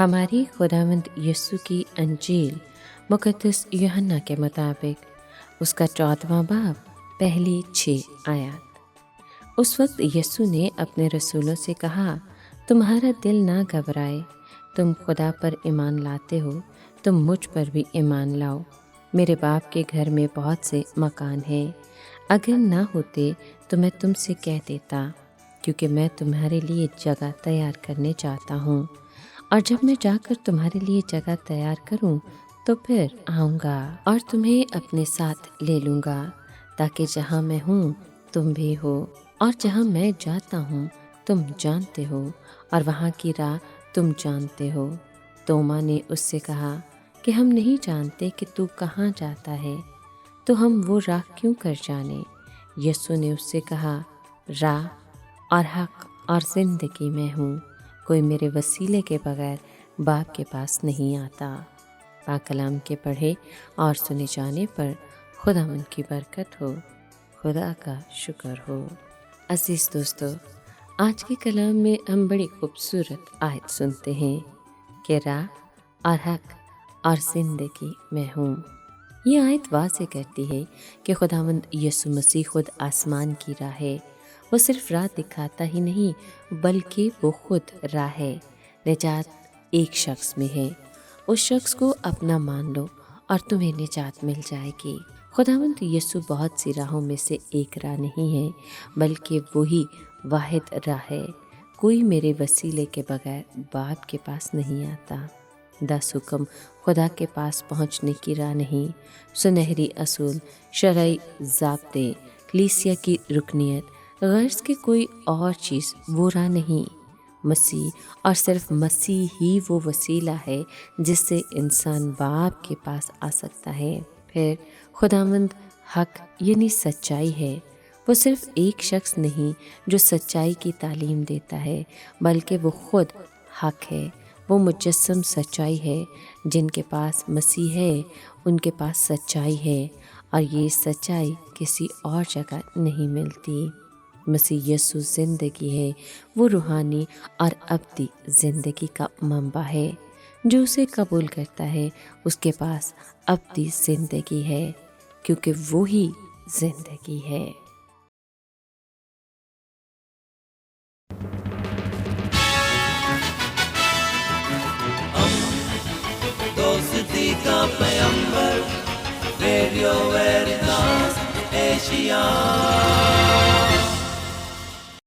हमारी खुदावंद यीशु की अंजील मुक़द्दस यूहन्ना के मुताबिक उसका 14वां बाब पहली 6 आयत। उस वक्त यीशु ने अपने रसूलों से कहा, तुम्हारा दिल ना घबराए, तुम खुदा पर ईमान लाते हो, तुम मुझ पर भी ईमान लाओ। मेरे बाप के घर में बहुत से मकान हैं, अगर ना होते तो मैं तुमसे कह देता, क्योंकि मैं तुम्हारे लिए जगह तैयार करने चाहता हूँ। और जब मैं जाकर तुम्हारे लिए जगह तैयार करूं तो फिर आऊँगा और तुम्हें अपने साथ ले लूँगा, ताकि जहाँ मैं हूँ तुम भी हो, और जहाँ मैं जाता हूँ तुम जानते हो, और वहाँ की राह तुम जानते हो। तोमा ने उससे कहा कि हम नहीं जानते कि तू कहाँ जाता है, तो हम वो राह क्यों कर जाने। यीशु ने उससे कहा, राह और हक और ज़िंदगी मैं हूँ, कोई मेरे वसीले के बगैर बाप के पास नहीं आता। पाक कलाम के पढ़े और सुने जाने पर खुदावंद की बरकत हो, खुदा का शुक्र हो। अजीज़ दोस्तों, आज के कलाम में हम बड़ी खूबसूरत आयत सुनते हैं कि राह और हक और ज़िंदगी मैं हूँ। ये आयत वाज़ेह करती है कि खुदावंद यीशु मसीह खुद आसमान की राह है। वो सिर्फ राह दिखाता ही नहीं, बल्कि वो खुद राह है। निजात एक शख्स में है, उस शख्स को अपना मान लो और तुम्हें निजात मिल जाएगी। खुदावंद यीशु बहुत सी राहों में से एक राह नहीं है, बल्कि वही वाहिद राह है। कोई मेरे वसीले के बगैर बाप के पास नहीं आता। 10 हुक्म खुदा के पास पहुंचने की राह नहीं, सुनहरी असूल, शरई ज़ाब्ते, कलीसिया की रुकनियत, गर्ज की कोई और चीज़ वो राह नहीं। मसीह और सिर्फ मसीह ही वो वसीला है जिससे इंसान बाप के पास आ सकता है। फिर खुदावंद हक यानी सच्चाई है। वो सिर्फ एक शख्स नहीं जो सच्चाई की तालीम देता है, बल्कि वो खुद हक है। वो मुजस्सम सच्चाई है। जिनके पास मसीह है उनके पास सच्चाई है, और ये सच्चाई किसी और जगह नहीं मिलती। मसीह यीशु ज़िंदगी है। वो रूहानी और अब्दी ज़िंदगी का मंबा है। जो उसे कबूल करता है उसके पास अब्दी ज़िंदगी है, क्योंकि वो ही ज़िंदगी है। दोस्ती का पैगंबर, रेडियो वेरितास एशिया।